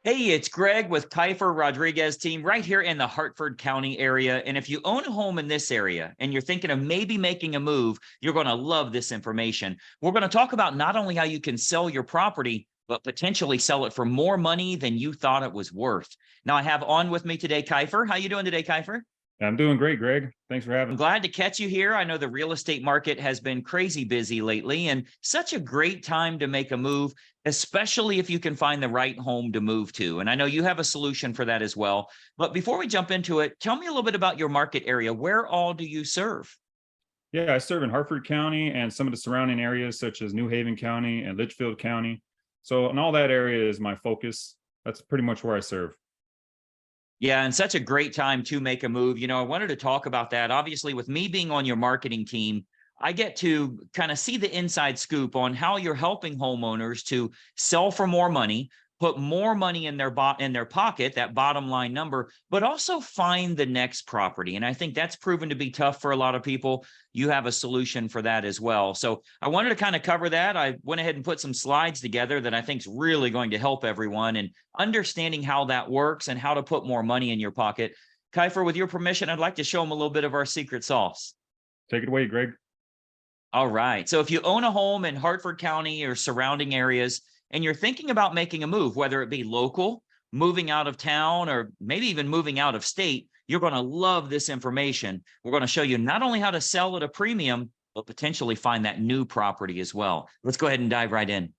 Hey, it's Greg with Kiefer Rodriguez team right here in the Hartford County area. And if you own a home in this area and you're thinking of maybe making a move, you're going to love this information. We're going to talk about not only how you can sell your property, but potentially sell it for more money than you thought it was worth. Now, I have on with me today, Kiefer. How you doing today, Kiefer? I'm doing great, Greg. Thanks for having I'm me. glad to catch you here. I know the real estate market has been crazy busy lately and such a great time to make a move, especially if you can find the right home to move to. And I know you have a solution for that as well. But before we jump into it, tell me a little bit about your market area. Where all do you serve? Yeah, I serve in Hartford County and some of the surrounding areas, such as New Haven County and Litchfield County. So, in all that area is my focus. That's pretty much where I serve. Yeah, and such a great time to make a move. I wanted to talk about that. Obviously, with me being on your marketing team, I get to kind of see the inside scoop on how you're helping homeowners to sell for more money, put more money in their pocket, that bottom line number, but also find the next property. And I think that's proven to be tough for a lot of people. You have a solution for that as well. So I wanted to kind of cover that. I went ahead and put some slides together that I think is really going to help everyone. And understanding how that works and how to put more money in your pocket. Kiefer, with your permission, I'd like to show them a little bit of our secret sauce. Take it away, Greg. All right. So if you own a home in Hartford County or surrounding areas, and you're thinking about making a move, whether it be local, moving out of town, or maybe even moving out of state, you're going to love this information. We're going to show you not only how to sell at a premium, but potentially find that new property as well. Let's go ahead and dive right in.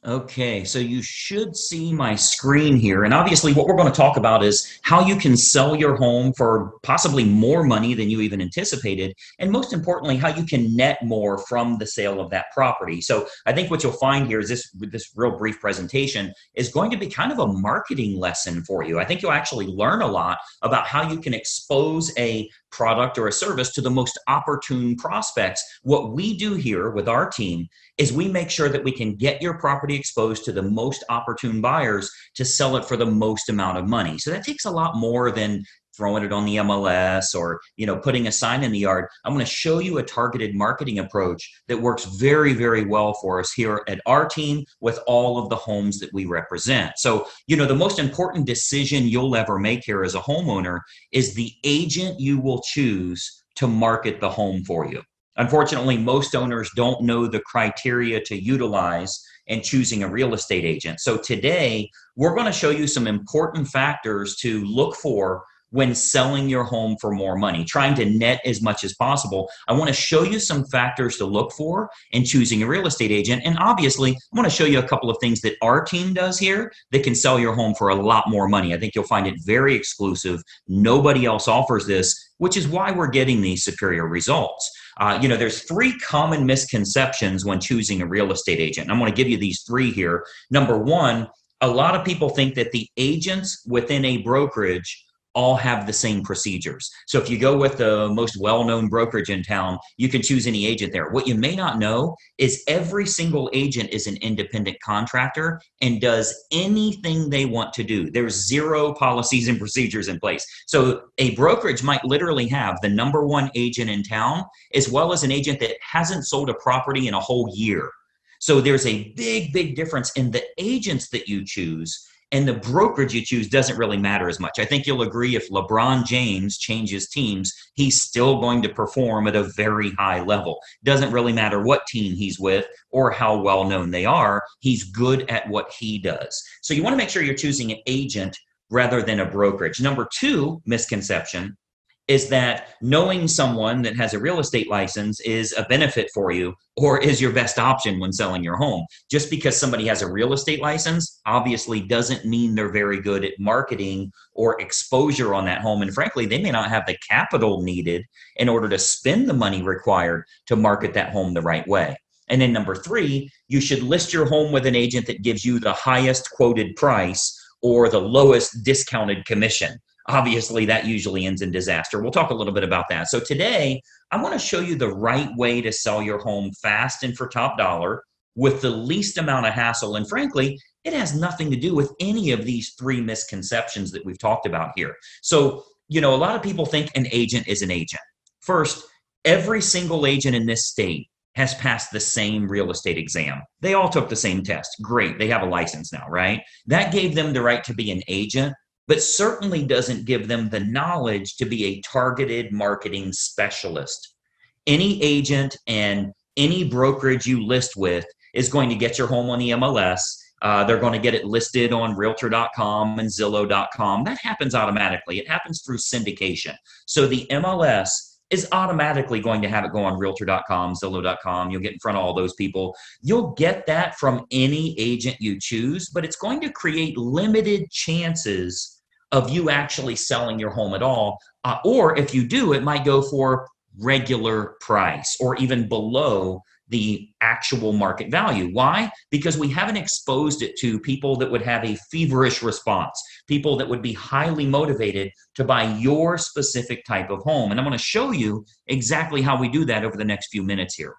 Okay, so you should see my screen here. And obviously, what we're going to talk about is how you can sell your home for possibly more money than you even anticipated. And most importantly, how you can net more from the sale of that property. So I think what you'll find here is this real brief presentation is going to be kind of a marketing lesson for you. I think you'll actually learn a lot about how you can expose a product or a service to the most opportune prospects. What we do here with our team is we make sure that we can get your property exposed to the most opportune buyers to sell it for the most amount of money. So that takes a lot more than throwing it on the MLS or putting a sign in the yard. I'm going to show you a targeted marketing approach that works very, very well for us here at our team with all of the homes that we represent. So the most important decision you'll ever make here as a homeowner is the agent you will choose to market the home for you. Unfortunately, most owners don't know the criteria to utilize in choosing a real estate agent. So today, we're going to show you some important factors to look for when selling your home for more money, trying to net as much as possible. I want to show you some factors to look for in choosing a real estate agent. And obviously, I want to show you a couple of things that our team does here that can sell your home for a lot more money. I think you'll find it very exclusive. Nobody else offers this, which is why we're getting these superior results. There's three common misconceptions when choosing a real estate agent. I'm going to give you these three here. Number one, a lot of people think that the agents within a brokerage all have the same procedures. So if you go with the most well-known brokerage in town, you can choose any agent there. What you may not know is every single agent is an independent contractor and does anything they want to do. There's zero policies and procedures in place. So a brokerage might literally have the number one agent in town, as well as an agent that hasn't sold a property in a whole year. So there's a big, big difference in the agents that you choose, and the brokerage you choose doesn't really matter as much. I think you'll agree if LeBron James changes teams, he's still going to perform at a very high level. Doesn't really matter what team he's with or how well known they are. He's good at what he does. So you want to make sure you're choosing an agent rather than a brokerage. Number two misconception is that knowing someone that has a real estate license is a benefit for you or is your best option when selling your home. Just because somebody has a real estate license obviously doesn't mean they're very good at marketing or exposure on that home. And frankly, they may not have the capital needed in order to spend the money required to market that home the right way. And then number three, you should list your home with an agent that gives you the highest quoted price or the lowest discounted commission. Obviously, that usually ends in disaster. We'll talk a little bit about that. So today, I want to show you the right way to sell your home fast and for top dollar with the least amount of hassle. And frankly, it has nothing to do with any of these three misconceptions that we've talked about here. So, a lot of people think an agent is an agent. First, every single agent in this state has passed the same real estate exam. They all took the same test. Great. They have a license now, right? That gave them the right to be an agent, but certainly doesn't give them the knowledge to be a targeted marketing specialist. Any agent and any brokerage you list with is going to get your home on the MLS. They're going to get it listed on realtor.com and Zillow.com. That happens automatically. It happens through syndication. So the MLS is automatically going to have it go on realtor.com, Zillow.com. You'll get in front of all those people. You'll get that from any agent you choose, but it's going to create limited chances of you actually selling your home at all. Or if you do, it might go for regular price or even below the actual market value. Why? Because we haven't exposed it to people that would have a feverish response, people that would be highly motivated to buy your specific type of home. And I'm going to show you exactly how we do that over the next few minutes here.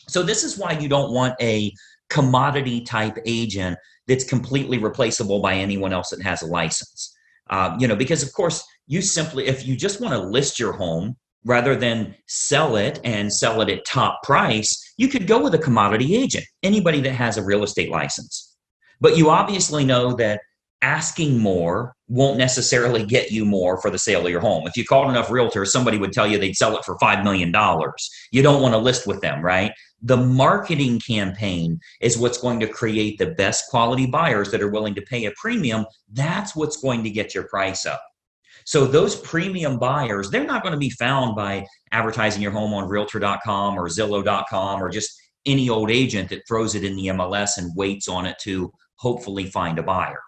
So this is why you don't want a commodity type agent that's completely replaceable by anyone else that has a license. Because of course, if you just want to list your home rather than sell it and sell it at top price, you could go with a commodity agent, anybody that has a real estate license. But you obviously know that asking more won't necessarily get you more for the sale of your home. If you called enough realtors, somebody would tell you they'd sell it for $5 million. You don't want to list with them, right? The marketing campaign is what's going to create the best quality buyers that are willing to pay a premium. That's what's going to get your price up. So those premium buyers, they're not going to be found by advertising your home on realtor.com or Zillow.com or just any old agent that throws it in the MLS and waits on it to hopefully find a buyer.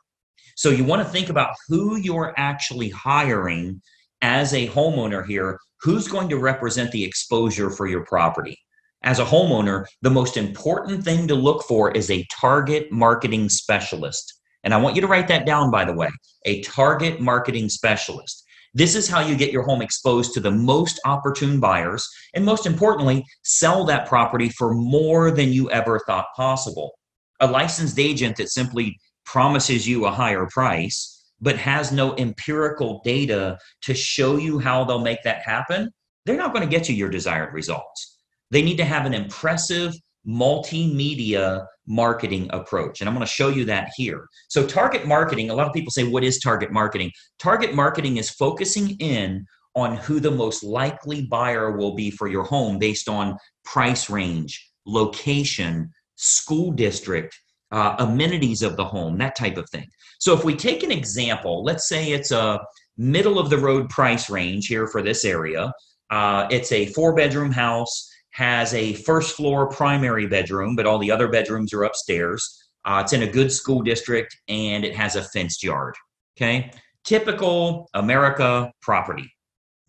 So you want to think about who you're actually hiring as a homeowner here, who's going to represent the exposure for your property. As a homeowner, the most important thing to look for is a target marketing specialist. And I want you to write that down, by the way, a target marketing specialist. This is how you get your home exposed to the most opportune buyers, and most importantly, sell that property for more than you ever thought possible. A licensed agent that simply promises you a higher price, but has no empirical data to show you how they'll make that happen, they're not going to get you your desired results. They need to have an impressive multimedia marketing approach. And I'm going to show you that here. So target marketing, a lot of people say, what is target marketing? Target marketing is focusing in on who the most likely buyer will be for your home based on price range, location, school district, amenities of the home, that type of thing. So if we take an example, let's say it's a middle of the road price range here for this area. It's a 4-bedroom house, has a first floor primary bedroom, but all the other bedrooms are upstairs. It's in a good school district and it has a fenced yard. Okay. Typical America property.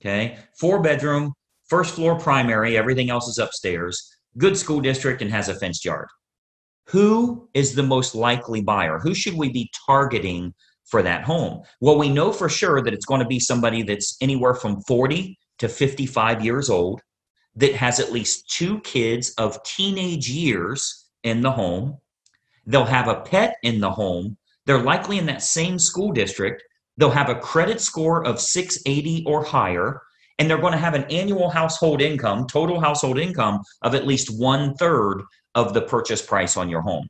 Okay. 4-bedroom, first floor primary, everything else is upstairs, good school district and has a fenced yard. Who is the most likely buyer? Who should we be targeting for that home? Well, we know for sure that it's going to be somebody that's anywhere from 40 to 55 years old, that has at least 2 kids of teenage years in the home. They'll have a pet in the home. They're likely in that same school district. They'll have a credit score of 680 or higher, and they're going to have an annual household income, total household income of at least 1/3 of the purchase price on your home.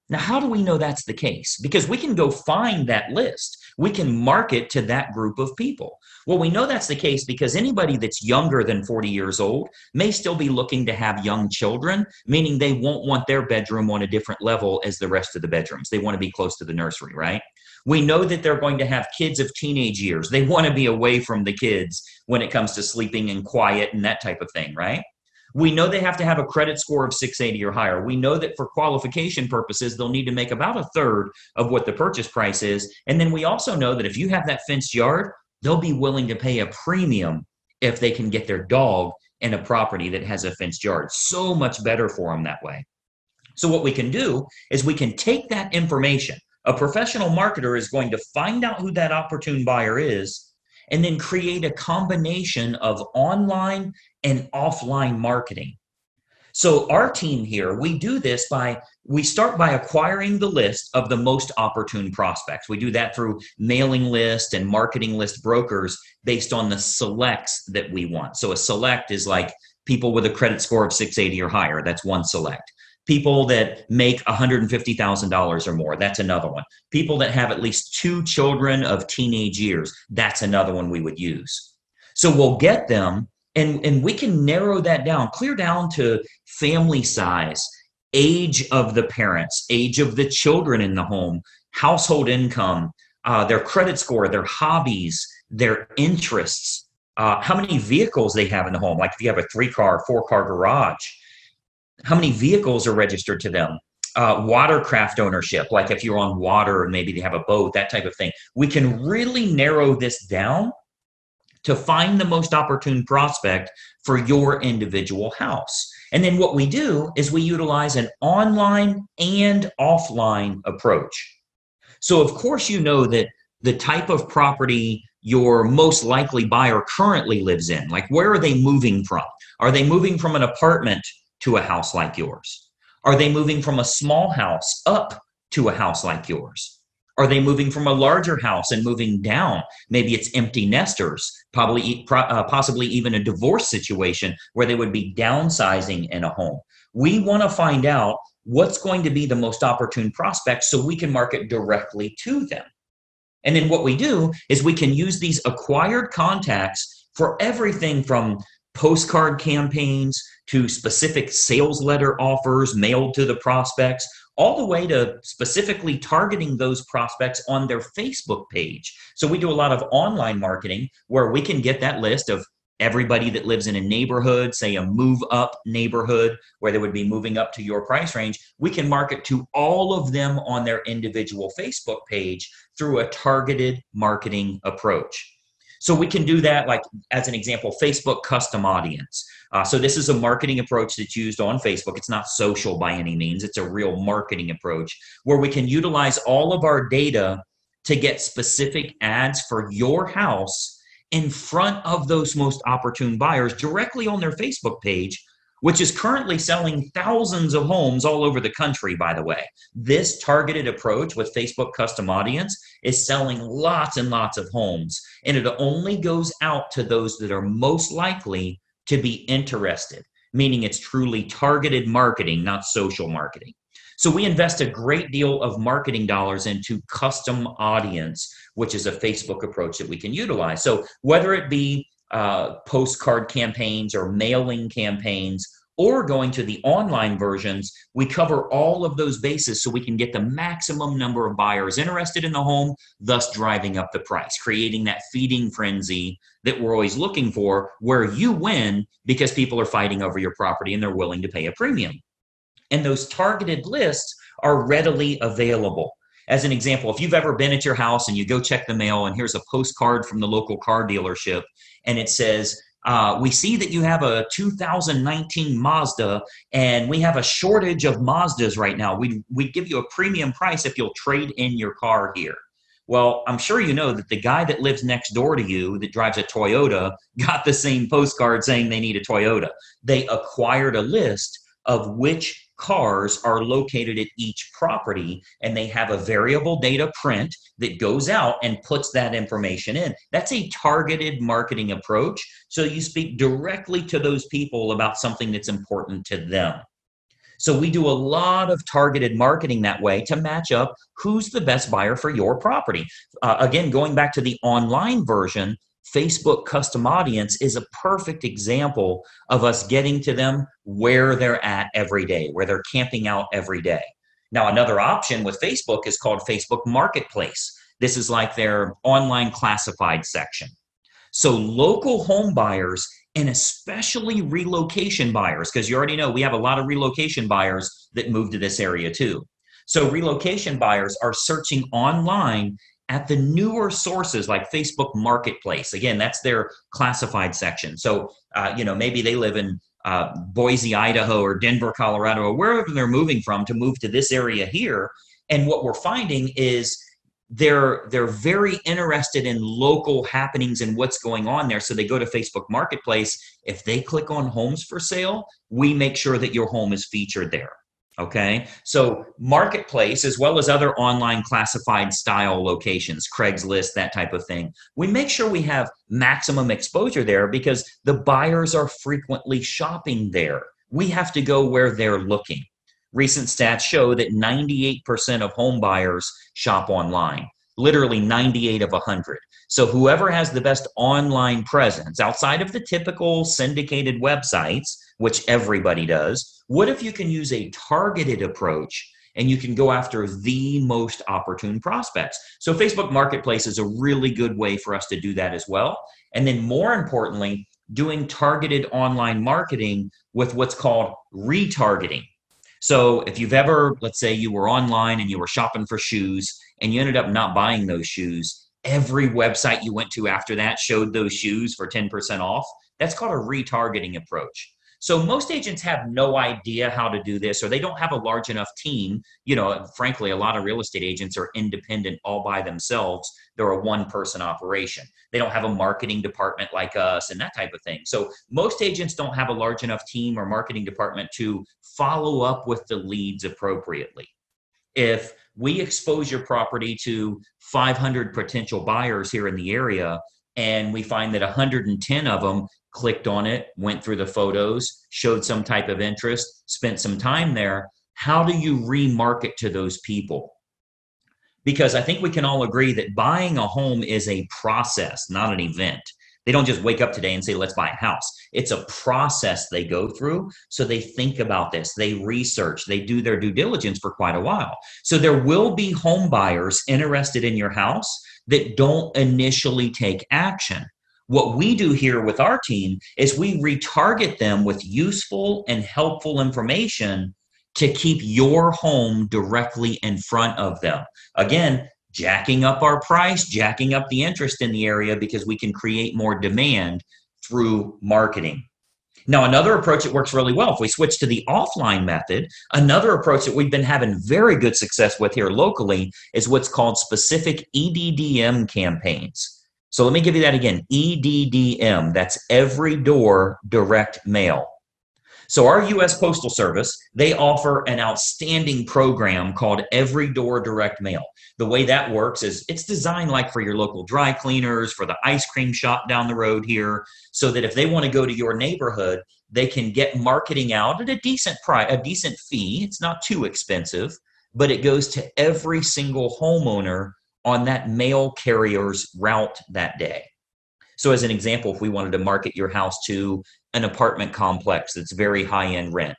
Now, how do we know that's the case? Because we can go find that list. We can market to that group of people. Well, we know that's the case because anybody that's younger than 40 years old may still be looking to have young children, meaning they won't want their bedroom on a different level as the rest of the bedrooms. They want to be close to the nursery, right? We know that they're going to have kids of teenage years. They want to be away from the kids when it comes to sleeping and quiet and that type of thing, right? We know they have to have a credit score of 680 or higher. We know that for qualification purposes, they'll need to make about 1/3 of what the purchase price is. And then we also know that if you have that fenced yard, they'll be willing to pay a premium if they can get their dog in a property that has a fenced yard. So much better for them that way. So what we can do is we can take that information. A professional marketer is going to find out who that opportune buyer is and then create a combination of online and offline marketing. So our team here, we do this we start by acquiring the list of the most opportune prospects. We do that through mailing list and marketing list brokers based on the selects that we want. So a select is like People with a credit score of 680 or higher, that's one select. People that make $150,000 or more, that's another one. People that have at least 2 children of teenage years, that's another one we would use. So we'll get them, and we can narrow that down, clear down to family size, age of the parents, age of the children in the home, household income, their credit score, their hobbies, their interests, how many vehicles they have in the home. Like if you have a 3-car, 4-car garage, how many vehicles are registered to them? Watercraft ownership, like if you're on water and maybe they have a boat, that type of thing. We can really narrow this down to find the most opportune prospect for your individual house. And then what we do is we utilize an online and offline approach. So of course, you know that the type of property your most likely buyer currently lives in, like where are they moving from? Are they moving from an apartment to a house like yours? Are they moving from a small house up to a house like yours? Are they moving from a larger house and moving down? Maybe it's empty nesters, possibly even a divorce situation where they would be downsizing in a home. We want to find out what's going to be the most opportune prospect so we can market directly to them. And then what we do is we can use these acquired contacts for everything from postcard campaigns to specific sales letter offers mailed to the prospects, all the way to specifically targeting those prospects on their Facebook page. So we do a lot of online marketing where we can get that list of everybody that lives in a neighborhood, say a move up neighborhood where they would be moving up to your price range. We can market to all of them on their individual Facebook page through a targeted marketing approach. So we can do that, like as an example, Facebook custom audience. So this is a marketing approach that's used on Facebook. It's not social by any means. It's a real marketing approach where we can utilize all of our data to get specific ads for your house in front of those most opportune buyers directly on their Facebook page, which is currently selling thousands of homes all over the country, by the way. This targeted approach with Facebook custom audience is selling lots and lots of homes, and it only goes out to those that are most likely to be interested, meaning it's truly targeted marketing, not social marketing. So we invest a great deal of marketing dollars into custom audience, which is a Facebook approach that we can utilize. So whether it be postcard campaigns or mailing campaigns or going to the online versions, we cover all of those bases so we can get the maximum number of buyers interested in the home, thus driving up the price, creating that feeding frenzy that we're always looking for, where you win because people are fighting over your property and they're willing to pay a premium. And those targeted lists are readily available. As an example, if you've ever been at your house and you go check the mail and here's a postcard from the local car dealership and it says, we see that you have a 2019 Mazda and we have a shortage of Mazdas right now. We'd give you a premium price if you'll trade in your car here. Well, I'm sure you know that the guy that lives next door to you that drives a Toyota got the same postcard saying they need a Toyota. They acquired a list of which cars are located at each property, and they have a variable data print that goes out and puts that information in. That's a targeted marketing approach. So you speak directly to those people about something that's important to them. So we do a lot of targeted marketing that way to match up who's the best buyer for your property. Again, going back to the online version, Facebook custom audience is a perfect example of us getting to them where they're at every day, where they're camping out every day. Now, another option with Facebook is called Facebook Marketplace. This is like their online classified section. So local home buyers and especially relocation buyers, because you already know we have a lot of relocation buyers that move to this area too. So relocation buyers are searching online at the newer sources like Facebook Marketplace. Again, that's their classified section. So, maybe they live in Boise, Idaho, or Denver, Colorado, or wherever they're moving from to move to this area here. And what we're finding is they're very interested in local happenings and what's going on there. So they go to Facebook Marketplace. If they click on homes for sale, we make sure that your home is featured there. Okay. So marketplace, as well as other online classified style locations, Craigslist, that type of thing, we make sure we have maximum exposure there because the buyers are frequently shopping there. We have to go where they're looking. Recent stats show that 98% of home buyers shop online, literally 98 of 100. So whoever has the best online presence outside of the typical syndicated websites, which everybody does, what if you can use a targeted approach and you can go after the most opportune prospects? So Facebook Marketplace is a really good way for us to do that as well. And then more importantly, doing targeted online marketing with what's called retargeting. So if you've ever, let's say you were online and you were shopping for shoes and you ended up not buying those shoes, every website you went to after that showed those shoes for 10% off. That's called a retargeting approach. So most agents have no idea how to do this, or they don't have a large enough team. Frankly, a lot of real estate agents are independent all by themselves. They're a one-person operation. They don't have a marketing department like us and that type of thing. So most agents don't have a large enough team or marketing department to follow up with the leads appropriately. If we expose your property to 500 potential buyers here in the area, and we find that 110 of them clicked on it, went through the photos, showed some type of interest, spent some time there, how do you remarket to those people? Because I think we can all agree that buying a home is a process, not an event. They don't just wake up today and say, let's buy a house. It's a process they go through. So they think about this, they research, they do their due diligence for quite a while. So there will be home buyers interested in your house that don't initially take action. What we do here with our team is we retarget them with useful and helpful information to keep your home directly in front of them. Again, jacking up our price, jacking up the interest in the area because we can create more demand through marketing. Now, another approach that works really well, if we switch to the offline method, another approach that we've been having very good success with here locally is what's called specific EDDM campaigns. So let me give you that again, EDDM, that's every door direct mail. So our U.S. Postal Service, they offer an outstanding program called Every Door Direct Mail. The way that works is it's designed like for your local dry cleaners, for the ice cream shop down the road here, so that if they want to go to your neighborhood, they can get marketing out at a decent price, a decent fee. It's not too expensive, but it goes to every single homeowner on that mail carrier's route that day. So as an example, if we wanted to market your house to an apartment complex that's very high-end rent,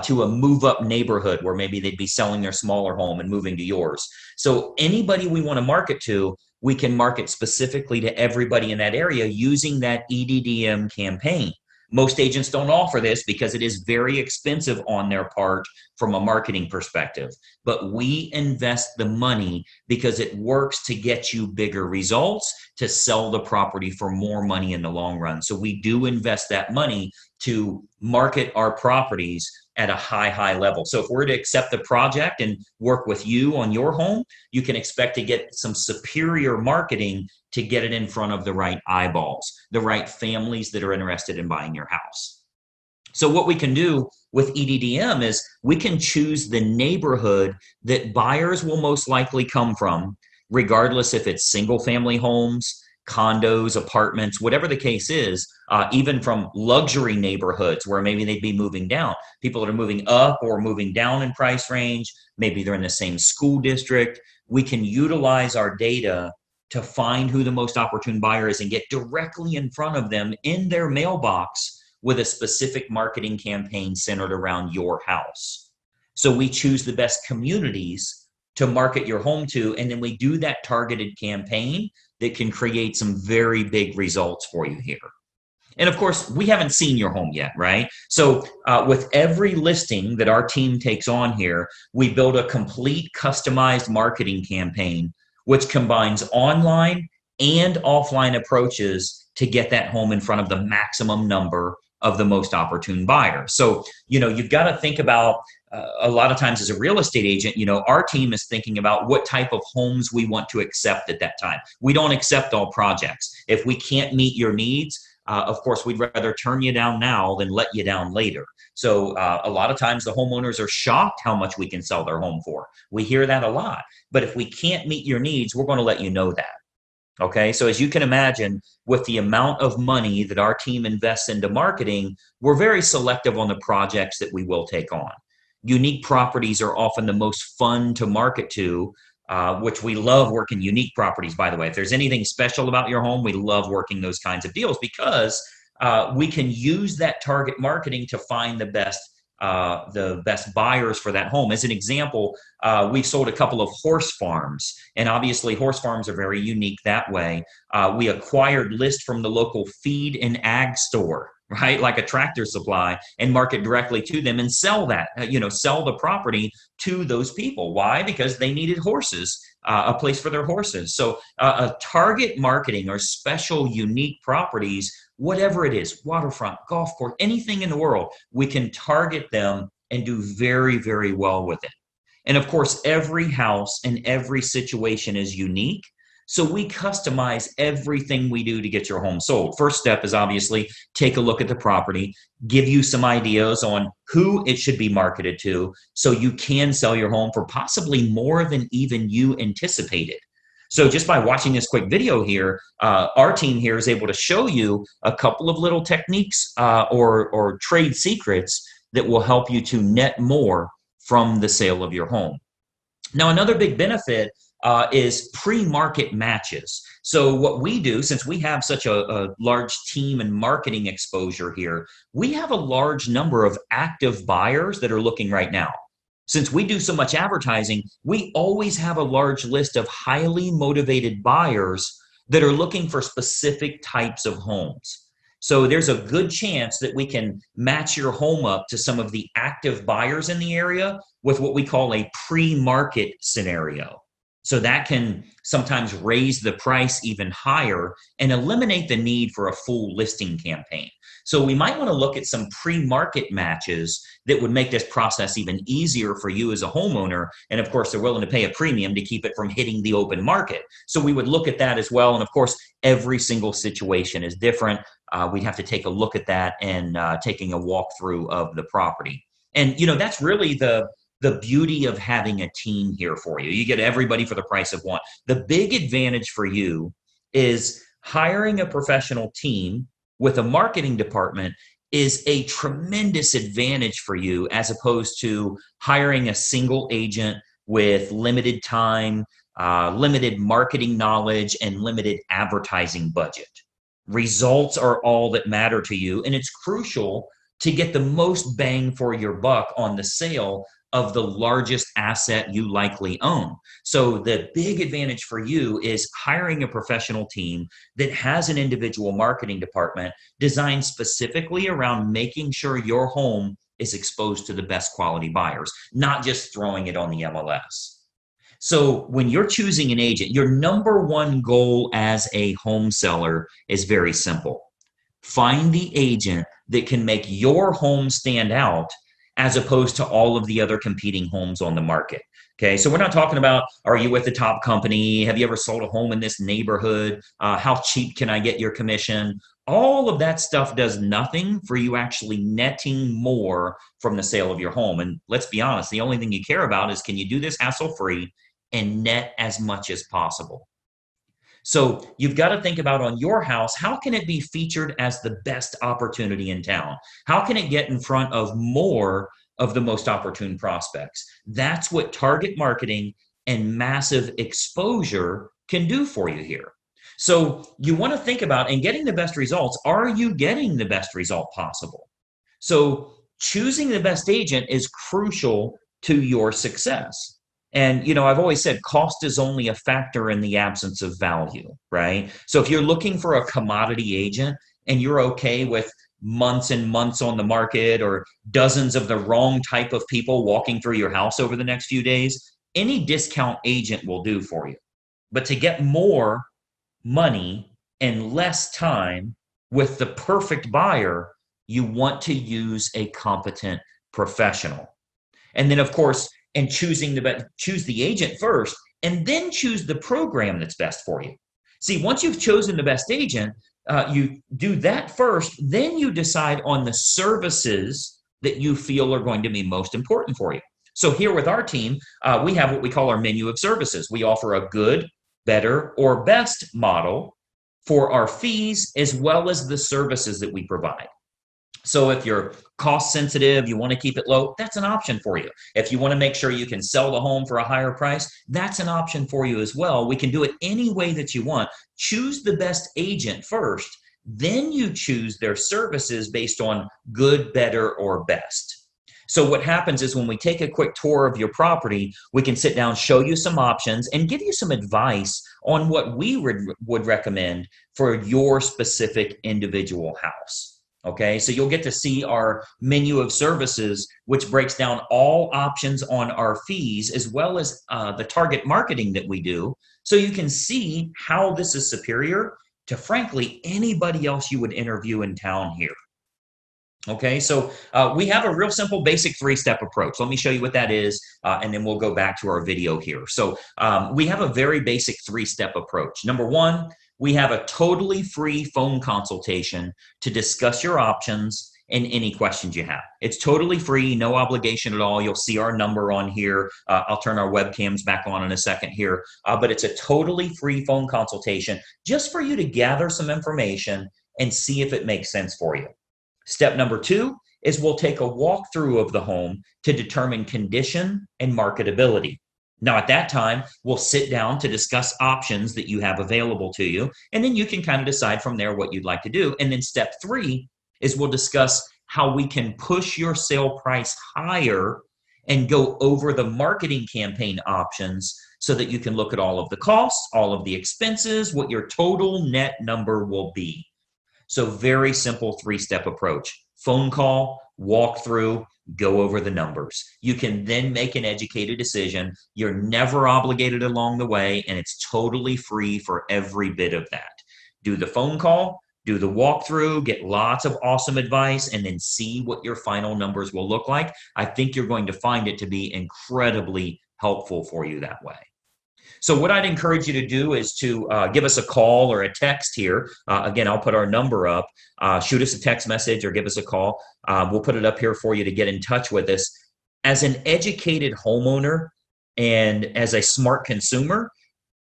to a move-up neighborhood where maybe they'd be selling their smaller home and moving to yours. So anybody we want to market to, we can market specifically to everybody in that area using that EDDM campaign. Most agents don't offer this because it is very expensive on their part from a marketing perspective. But we invest the money because it works to get you bigger results, to sell the property for more money in the long run. So we do invest that money to market our properties at a high level. So if we're to accept the project and work with you on your home, you can expect to get some superior marketing to get it in front of the right eyeballs, the right families that are interested in buying your house. So what we can do with EDDM is we can choose the neighborhood that buyers will most likely come from, regardless if it's single family homes, condos, apartments, whatever the case is, even from luxury neighborhoods where maybe they'd be moving down. People that are moving up or moving down in price range, maybe they're in the same school district. We can utilize our data to find who the most opportune buyer is and get directly in front of them in their mailbox with a specific marketing campaign centered around your house. So we choose the best communities to market your home to, and then we do that targeted campaign that can create some very big results for you here. And of course, we haven't seen your home yet, right? So with every listing that our team takes on here, we build a complete customized marketing campaign which combines online and offline approaches to get that home in front of the maximum number of the most opportune buyers. So, you've got to think about a lot of times as a real estate agent, our team is thinking about what type of homes we want to accept at that time. We don't accept all projects. If we can't meet your needs, of course, we'd rather turn you down now than let you down later. So a lot of times the homeowners are shocked how much we can sell their home for. We hear that a lot. But if we can't meet your needs, we're going to let you know that. Okay, so as you can imagine, with the amount of money that our team invests into marketing, we're very selective on the projects that we will take on. Unique properties are often the most fun to market to, which we love working unique properties, by the way. If there's anything special about your home, we love working those kinds of deals because we can use that target marketing to find the best buyers for that home. As an example, we've sold a couple of horse farms, and obviously horse farms are very unique that way. We acquired list from the local feed and ag store, right? Like a Tractor Supply, and market directly to them and sell that, sell the property to those people. Why? Because they needed horses, a place for their horses. So a target marketing or special unique properties, whatever it is, waterfront, golf course, anything in the world, we can target them and do very, very well with it. And of course, every house and every situation is unique. So we customize everything we do to get your home sold. First step is obviously take a look at the property, give you some ideas on who it should be marketed to so you can sell your home for possibly more than even you anticipated. So just by watching this quick video here, our team here is able to show you a couple of little techniques or trade secrets that will help you to net more from the sale of your home. Now, another big benefit is pre-market matches. So what we do, since we have such a large team and marketing exposure here, we have a large number of active buyers that are looking right now. Since we do so much advertising, we always have a large list of highly motivated buyers that are looking for specific types of homes. So there's a good chance that we can match your home up to some of the active buyers in the area with what we call a pre-market scenario. So that can sometimes raise the price even higher and eliminate the need for a full listing campaign. So we might want to look at some pre-market matches that would make this process even easier for you as a homeowner. And of course, they're willing to pay a premium to keep it from hitting the open market. So we would look at that as well. And of course, every single situation is different. We'd have to take a look at that and taking a walkthrough of the property. And, that's really the beauty of having a team here for you. You get everybody for the price of one. The big advantage for you is hiring a professional team with a marketing department is a tremendous advantage for you as opposed to hiring a single agent with limited time, limited marketing knowledge, and limited advertising budget. Results are all that matter to you, and it's crucial to get the most bang for your buck on the sale of the largest asset you likely own. So the big advantage for you is hiring a professional team that has an individual marketing department designed specifically around making sure your home is exposed to the best quality buyers, not just throwing it on the MLS. So when you're choosing an agent, your number one goal as a home seller is very simple. Find the agent that can make your home stand out as opposed to all of the other competing homes on the market. Okay, so we're not talking about, are you with the top company? Have you ever sold a home in this neighborhood? How cheap can I get your commission? All of that stuff does nothing for you actually netting more from the sale of your home. And let's be honest, the only thing you care about is, can you do this hassle-free and net as much as possible? So you've got to think about on your house, how can it be featured as the best opportunity in town? How can it get in front of more of the most opportune prospects? That's what target marketing and massive exposure can do for you here. So you want to think about, in getting the best results, are you getting the best result possible? So choosing the best agent is crucial to your success. And, I've always said cost is only a factor in the absence of value, right? So if you're looking for a commodity agent and you're okay with months and months on the market or dozens of the wrong type of people walking through your house over the next few days, any discount agent will do for you. But to get more money and less time with the perfect buyer, you want to use a competent professional. And then, of course, and choose the agent first, and then choose the program that's best for you. See, once you've chosen the best agent, You do that first, then you decide on the services that you feel are going to be most important for you. So here with our team, we have what we call our menu of services. We offer a good, better, or best model for our fees as well as the services that we provide. So if you're cost sensitive, you want to keep it low, that's an option for you. If you want to make sure you can sell the home for a higher price, that's an option for you as well. We can do it any way that you want. Choose the best agent first, then you choose their services based on good, better, or best. So what happens is when we take a quick tour of your property, we can sit down, show you some options, and give you some advice on what we would recommend for your specific individual house. Okay, so you'll get to see our menu of services, which breaks down all options on our fees, as well as the target marketing that we do. So you can see how this is superior to, frankly, anybody else you would interview in town here. Okay, so we have a real simple basic three-step approach. Let me show you what that is, and then we'll go back to our video here. So we have a very basic three-step approach. Number one, we have a totally free phone consultation to discuss your options and any questions you have. It's totally free, no obligation at all. You'll see our number on here. I'll turn our webcams back on in a second here, but it's a totally free phone consultation just for you to gather some information and see if it makes sense for you. Step number two is we'll take a walkthrough of the home to determine condition and marketability. Now, at that time, we'll sit down to discuss options that you have available to you, and then you can kind of decide from there what you'd like to do. And then step three is we'll discuss how we can push your sale price higher and go over the marketing campaign options so that you can look at all of the costs, all of the expenses, what your total net number will be. So very simple three-step approach. Phone call, walk through, go over the numbers. You can then make an educated decision. You're never obligated along the way, and it's totally free for every bit of that. Do the phone call, do the walkthrough, get lots of awesome advice, and then see what your final numbers will look like. I think you're going to find it to be incredibly helpful for you that way. So what I'd encourage you to do is to give us a call or a text here. Again, I'll put our number up. Shoot us a text message or give us a call. We'll put it up here for you to get in touch with us. As an educated homeowner and as a smart consumer,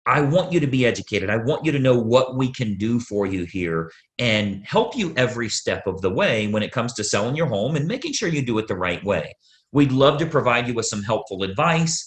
I want you to be educated. I want you to know what we can do for you here and help you every step of the way when it comes to selling your home and making sure you do it the right way. We'd love to provide you with some helpful advice,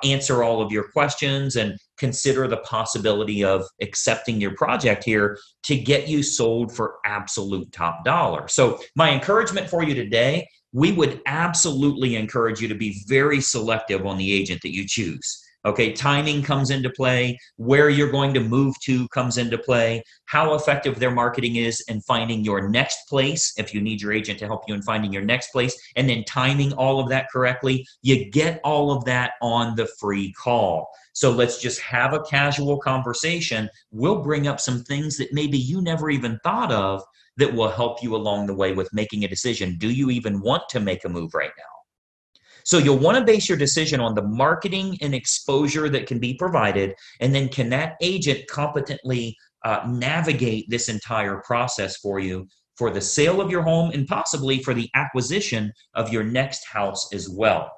answer all of your questions, and consider the possibility of accepting your project here to get you sold for absolute top dollar. So my encouragement for you today, we would absolutely encourage you to be very selective on the agent that you choose. Okay, timing comes into play, where you're going to move to comes into play, how effective their marketing is in finding your next place, if you need your agent to help you in finding your next place, and then timing all of that correctly. You get all of that on the free call. So let's just have a casual conversation. We'll bring up some things that maybe you never even thought of that will help you along the way with making a decision. Do you even want to make a move right now? So you'll want to base your decision on the marketing and exposure that can be provided, and then can that agent competently navigate this entire process for you for the sale of your home and possibly for the acquisition of your next house as well.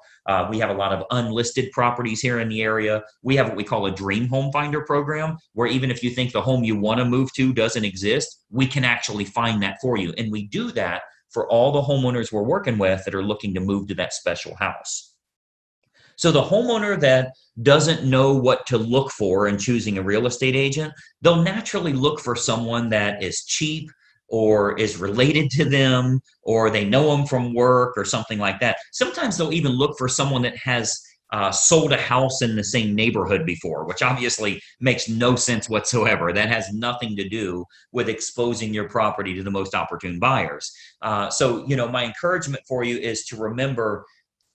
We have a lot of unlisted properties here in the area. We have what we call a dream home finder program, where even if you think the home you want to move to doesn't exist, we can actually find that for you. And we do that for all the homeowners we're working with that are looking to move to that special house. So the homeowner that doesn't know what to look for in choosing a real estate agent, they'll naturally look for someone that is cheap or is related to them, or they know them from work or something like that. Sometimes they'll even look for someone that has sold a house in the same neighborhood before, which obviously makes no sense whatsoever. That has nothing to do with exposing your property to the most opportune buyers. So, my encouragement for you is to remember,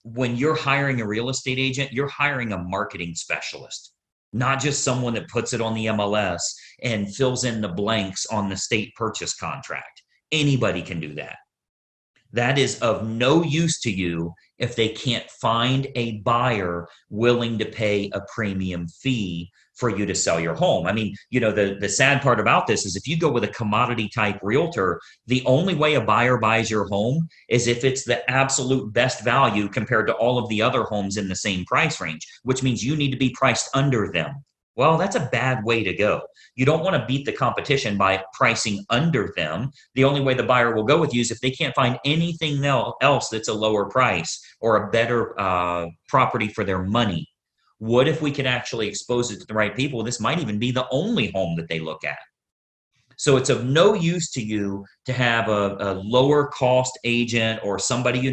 when you're hiring a real estate agent, you're hiring a marketing specialist, not just someone that puts it on the MLS and fills in the blanks on the state purchase contract. Anybody can do that. That is of no use to you if they can't find a buyer willing to pay a premium fee for you to sell your home. I mean, the sad part about this is if you go with a commodity type realtor, the only way a buyer buys your home is if it's the absolute best value compared to all of the other homes in the same price range, which means you need to be priced under them. Well, that's a bad way to go. You don't want to beat the competition by pricing under them. The only way the buyer will go with you is if they can't find anything else that's a lower price or a better property for their money. What if we could actually expose it to the right people? This might even be the only home that they look at. So it's of no use to you to have a lower cost agent or somebody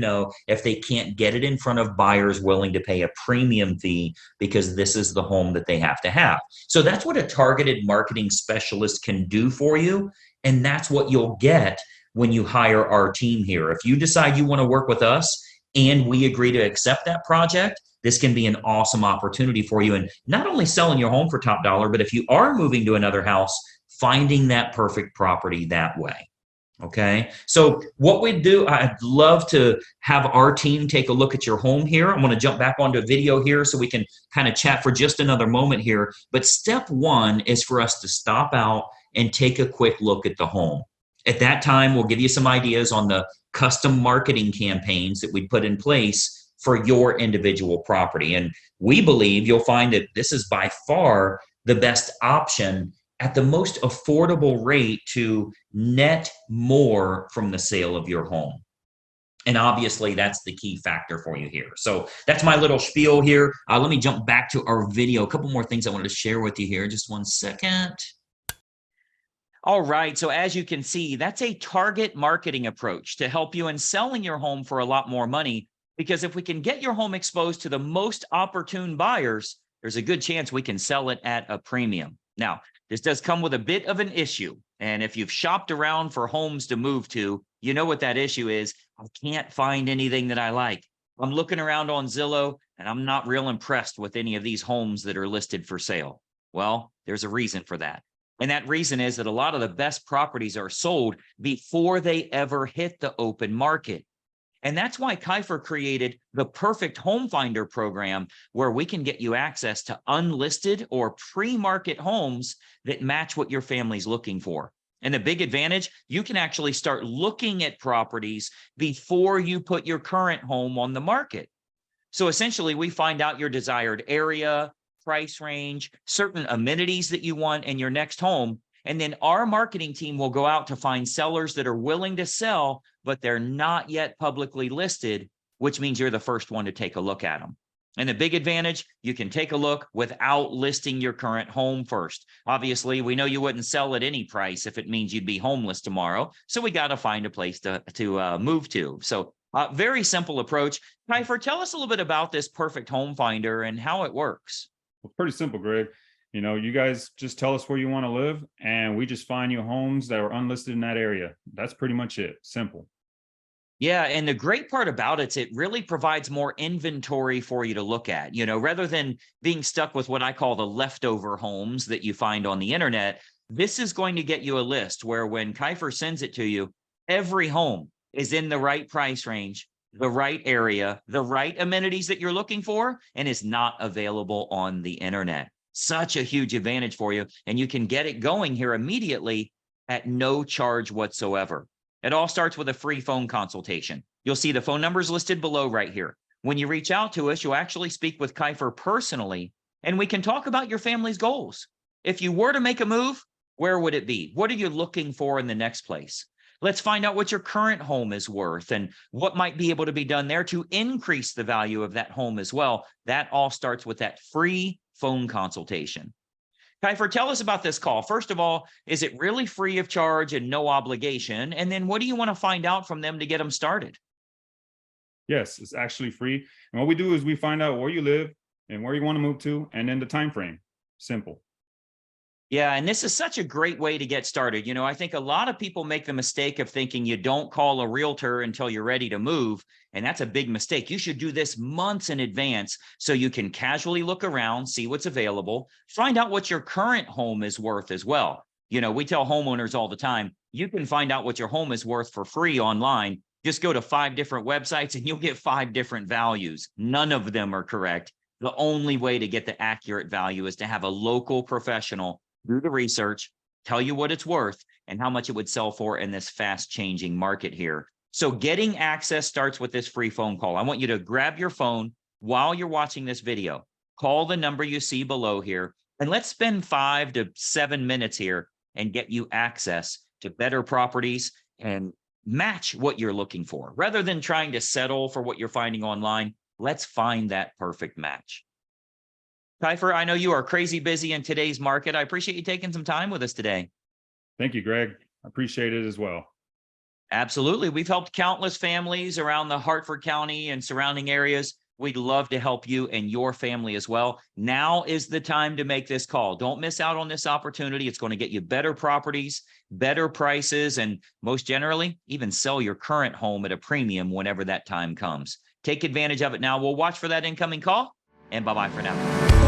if they can't get it in front of buyers willing to pay a premium fee because this is the home that they have to have. So that's what a targeted marketing specialist can do for you. And that's what you'll get when you hire our team here. If you decide you want to work with us and we agree to accept that project, this can be an awesome opportunity for you. And not only selling your home for top dollar, but if you are moving to another house, finding that perfect property that way. Okay. So what we do, I'd love to have our team take a look at your home here. I'm going to jump back onto a video here so we can kind of chat for just another moment here. But step one is for us to stop out and take a quick look at the home. At that time, we'll give you some ideas on the custom marketing campaigns that we put in place for your individual property. And we believe you'll find that this is by far the best option at the most affordable rate to net more from the sale of your home. And obviously, that's the key factor for you here. So that's my little spiel here. Let me jump back to our video. A couple more things I wanted to share with you here. Just one second. All right. So as you can see, that's a target marketing approach to help you in selling your home for a lot more money. Because if we can get your home exposed to the most opportune buyers, there's a good chance we can sell it at a premium. Now, this does come with a bit of an issue. And if you've shopped around for homes to move to, you know what that issue is. I can't find anything that I like. I'm looking around on Zillow and I'm not real impressed with any of these homes that are listed for sale. Well, there's a reason for that. And that reason is that a lot of the best properties are sold before they ever hit the open market. And that's why Kifer created the Perfect Home Finder program, where we can get you access to unlisted or pre-market homes that match what your family's looking for. And the big advantage, you can actually start looking at properties before you put your current home on the market. So essentially, we find out your desired area, price range, certain amenities that you want in your next home. And then our marketing team will go out to find sellers that are willing to sell, but they're not yet publicly listed, which means you're the first one to take a look at them. And the big advantage, you can take a look without listing your current home first. Obviously, we know you wouldn't sell at any price if it means you'd be homeless tomorrow. So we got to find a place to move to. So very simple approach. Kifer, tell us a little bit about this Perfect Home Finder and how it works. Well, pretty simple, Greg. You guys just tell us where you want to live, and we just find you homes that are unlisted in that area. That's pretty much it. Simple. Yeah. And the great part about it, it really provides more inventory for you to look at, rather than being stuck with what I call the leftover homes that you find on the internet. This is going to get you a list where when Kifer sends it to you, every home is in the right price range, the right area, the right amenities that you're looking for, and is not available on the internet. Such a huge advantage for you. And you can get it going here immediately at no charge whatsoever. It all starts with a free phone consultation. You'll see the phone numbers listed below right here. When you reach out to us, you'll actually speak with Kifer personally, and we can talk about your family's goals. If you were to make a move, where would it be? What are you looking for in the next place? Let's find out what your current home is worth and what might be able to be done there to increase the value of that home as well. That all starts with that free phone consultation. Kifer, tell us about this call. First of all, is it really free of charge and no obligation? And then what do you want to find out from them to get them started? Yes, it's actually free. And what we do is we find out where you live and where you want to move to, and then the time frame. Simple. Yeah, and this is such a great way to get started. I think a lot of people make the mistake of thinking you don't call a realtor until you're ready to move. And that's a big mistake. You should do this months in advance so you can casually look around, see what's available, find out what your current home is worth as well. We tell homeowners all the time, you can find out what your home is worth for free online. Just go to 5 different websites and you'll get 5 different values. None of them are correct. The only way to get the accurate value is to have a local professional do the research, tell you what it's worth and how much it would sell for in this fast changing market here. So getting access starts with this free phone call. I want you to grab your phone while you're watching this video. Call the number you see below here, and let's spend 5 to 7 minutes here and get you access to better properties and match what you're looking for. Rather than trying to settle for what you're finding online, let's find that perfect match. Kiefer, I know you are crazy busy in today's market. I appreciate you taking some time with us today. Thank you, Greg. I appreciate it as well. Absolutely. We've helped countless families around the Hartford County and surrounding areas. We'd love to help you and your family as well. Now is the time to make this call. Don't miss out on this opportunity. It's going to get you better properties, better prices, and most generally, even sell your current home at a premium whenever that time comes. Take advantage of it now. We'll watch for that incoming call, and bye-bye for now.